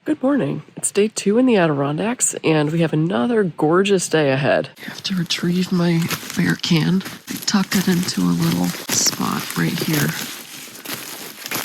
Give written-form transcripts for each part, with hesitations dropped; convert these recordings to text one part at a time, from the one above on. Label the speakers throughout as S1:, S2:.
S1: Good morning. It's day 2 in the Adirondacks, and we have another gorgeous day ahead. I have to retrieve my bear can. I tucked it into a little spot right here.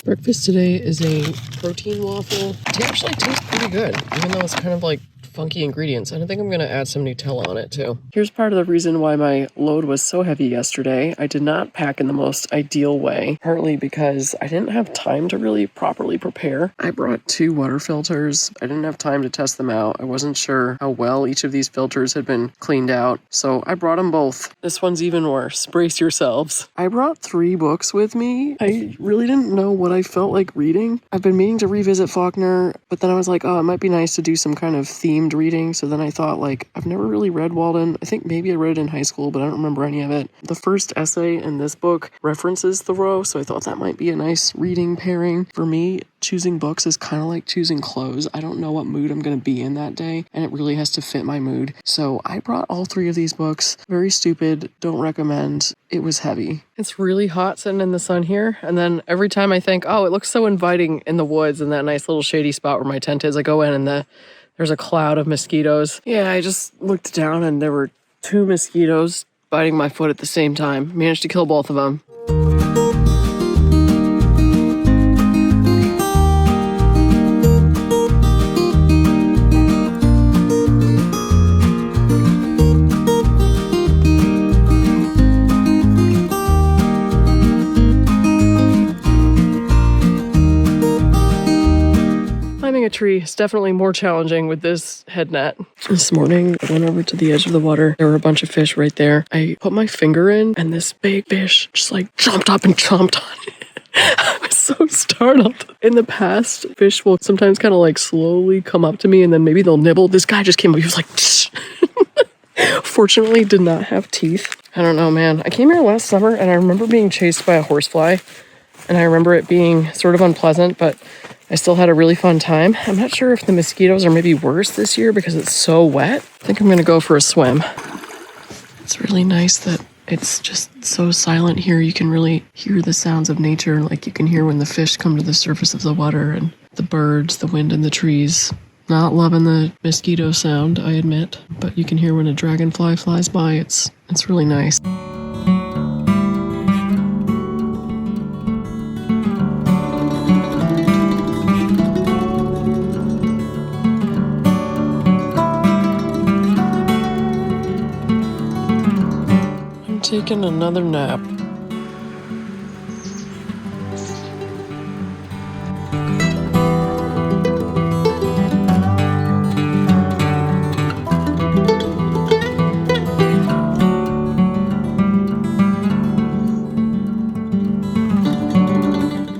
S1: Breakfast today is a protein waffle. It actually tastes pretty good, even though it's kind of like funky ingredients, and I think I'm gonna add some Nutella on it too. Here's part of the reason why my load was so heavy yesterday. I did not pack in the most ideal way, partly because I didn't have time to really properly prepare. I brought 2 water filters. I didn't have time to test them out. I wasn't sure how well each of these filters had been cleaned out, so I brought them both. This one's even worse. Brace yourselves. I brought 3 books with me. I really didn't know what I felt like reading. I've been meaning to revisit Faulkner, but then I was like, oh, it might be nice to do some kind of themed reading. So then I thought, like, I've never really read Walden. I think maybe I read it in high school, but I don't remember any of it. The first essay in this book references Thoreau, so I thought that might be a nice reading pairing. For me, choosing books is kind of like choosing clothes. I don't know what mood I'm going to be in that day, and it really has to fit my mood. So I brought all 3 of these books. Very stupid. Don't recommend. It was heavy. It's really hot sitting in the sun here, and then every time I think, oh, it looks so inviting in the woods in that nice little shady spot where my tent is, I go in and there's a cloud of mosquitoes. Yeah, I just looked down and there were 2 mosquitoes biting my foot at the same time. Managed to kill both of them. Climbing a tree is definitely more challenging with this head net. This morning, I went over to the edge of the water. There were a bunch of fish right there. I put my finger in, and this big fish just like jumped up and chomped on it. I was so startled. In the past, fish will sometimes kind of like slowly come up to me, and then maybe they'll nibble. This guy just came up. He was like, tsh. Fortunately, did not have teeth. I don't know, man. I came here last summer, and I remember being chased by a horsefly, and I remember it being sort of unpleasant, but I still had a really fun time. I'm not sure if the mosquitoes are maybe worse this year because it's so wet. I think I'm gonna go for a swim. It's really nice that it's just so silent here. You can really hear the sounds of nature. Like you can hear when the fish come to the surface of the water and the birds, the wind in the trees. Not loving the mosquito sound, I admit, but you can hear when a dragonfly flies by. It's really nice. Taking another nap.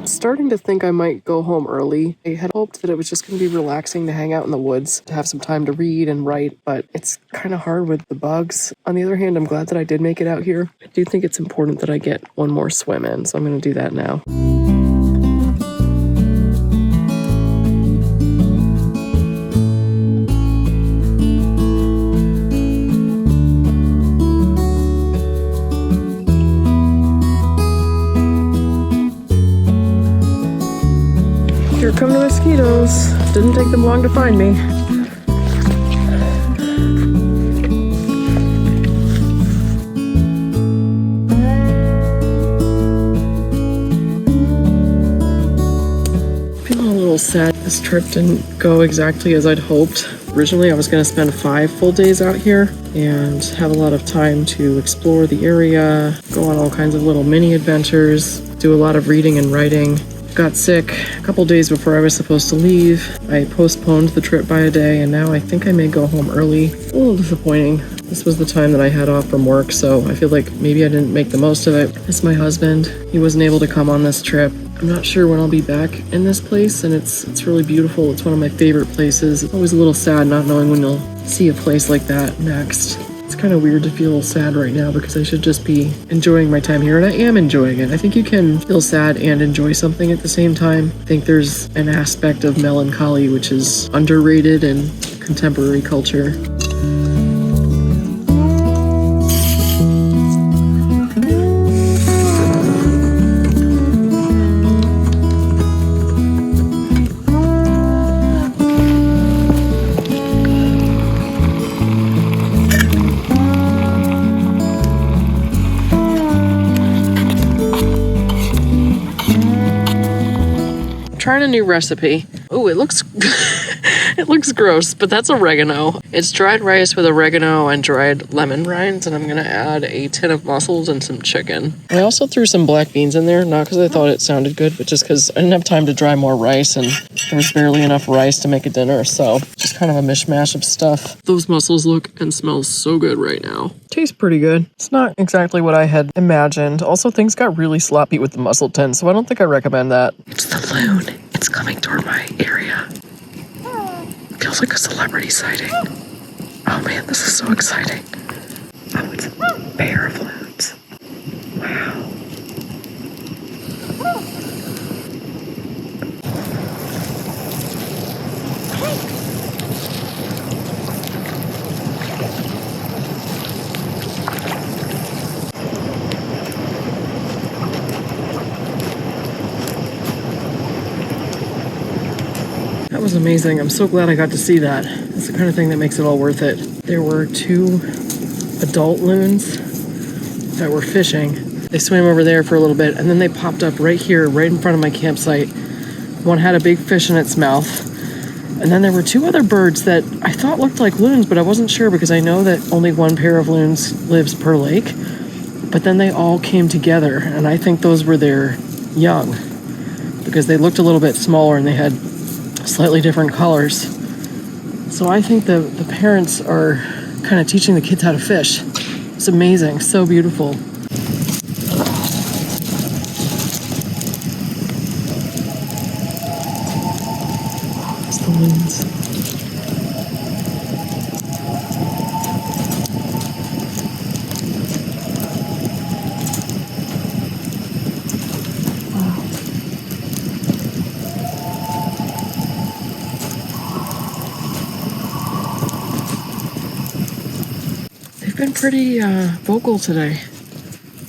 S1: Starting to think I might go home early. I had hoped that it was just going to be relaxing to hang out in the woods, to have some time to read and write, but it's kind of hard with the bugs. On the other hand, I'm glad that I did make it out here. I do think it's important that I get one more swim in, so I'm going to do that now. Here come the mosquitoes. Didn't take them long to find me. Feeling a little sad. This trip didn't go exactly as I'd hoped. Originally, I was going to spend 5 full days out here and have a lot of time to explore the area, go on all kinds of little mini adventures, do a lot of reading and writing. Got sick a couple days before I was supposed to leave. I postponed the trip by a day, and now I think I may go home early. A little disappointing. This was the time that I had off from work, so I feel like maybe I didn't make the most of it. It's my husband. He wasn't able to come on this trip. I'm not sure when I'll be back in this place, and it's really beautiful. It's one of my favorite places. It's always a little sad not knowing when you'll see a place like that next. It's kind of weird to feel sad right now because I should just be enjoying my time here, and I am enjoying it. I think you can feel sad and enjoy something at the same time. I think there's an aspect of melancholy which is underrated in contemporary culture. tried a new recipe. Oh, it looks it looks gross, but that's oregano. It's dried rice with oregano and dried lemon rinds, and I'm gonna add a tin of mussels and some chicken. I also threw some black beans in there, not because I thought it sounded good, but just because I didn't have time to dry more rice, and there was barely enough rice to make a dinner, so just kind of a mishmash of stuff. Those mussels look and smell so good right now. Tastes pretty good. It's not exactly what I had imagined. Also, things got really sloppy with the mussel tin, so I don't think I recommend that. It's the loon. It's coming toward my area. Feels like a celebrity sighting. Oh man, this is so exciting. Oh, it's a pair of loons. Wow. That was amazing. I'm so glad I got to see that. It's the kind of thing that makes it all worth it. There were 2 adult loons that were fishing. They swam over there for a little bit, and then they popped up right here, right in front of my campsite. One had a big fish in its mouth. And then there were 2 other birds that I thought looked like loons, but I wasn't sure because I know that only 1 pair of loons lives per lake. But then they all came together, and I think those were their young because they looked a little bit smaller and they had slightly different colors. So I think the parents are kind of teaching the kids how to fish. It's amazing, so beautiful. It's the loons. Been pretty vocal today.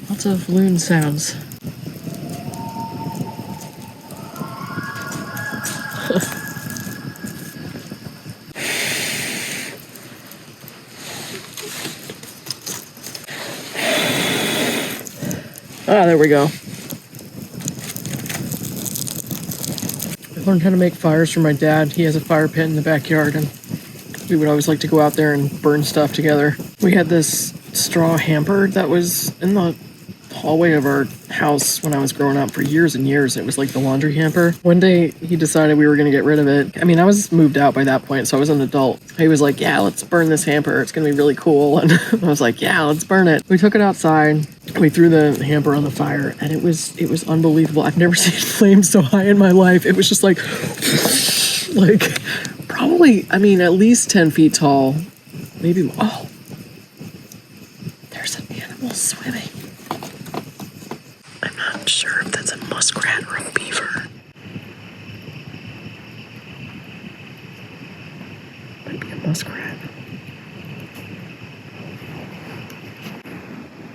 S1: Lots of loon sounds. There we go. I learned how to make fires from my dad. He has a fire pit in the backyard, and we would always like to go out there and burn stuff together. We had this straw hamper that was in the hallway of our house when I was growing up for years and years. It was like the laundry hamper. One day he decided we were going to get rid of it. I mean, I was moved out by that point, so I was an adult. He was like, yeah, let's burn this hamper. It's going to be really cool. And I was like, yeah, let's burn it. We took it outside. We threw the hamper on the fire, and it was unbelievable. I've never seen flames so high in my life. It was just like probably, I mean, at least 10 feet tall. Maybe, oh, there's an animal swimming. I'm not sure if that's a muskrat or a beaver. Might be a muskrat.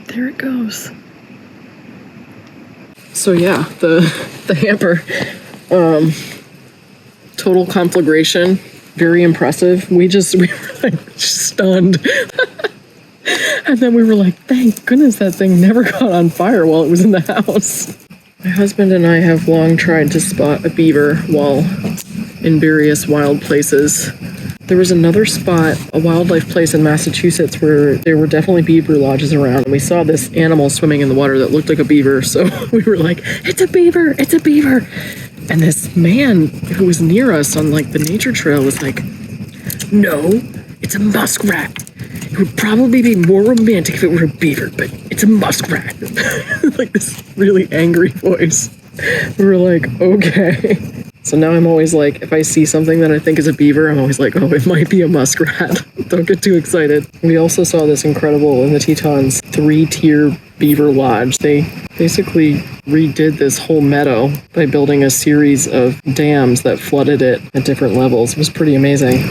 S1: There it goes. So yeah, the hamper, total conflagration, very impressive. We were like stunned. And then we were like, thank goodness that thing never got on fire while it was in the house. My husband and I have long tried to spot a beaver while in various wild places. There was another spot, a wildlife place in Massachusetts, where there were definitely beaver lodges around. And we saw this animal swimming in the water that looked like a beaver. So we were like, it's a beaver, it's a beaver. And this man who was near us on like the nature trail was like, no, it's a muskrat. It would probably be more romantic if it were a beaver, but it's a muskrat. Like this really angry voice. We were like, okay. So now I'm always like, if I see something that I think is a beaver, I'm always like, oh, it might be a muskrat. Don't get too excited. We also saw this incredible, in the Tetons, 3-tier beaver lodge. They basically redid this whole meadow by building a series of dams that flooded it at different levels. It was pretty amazing.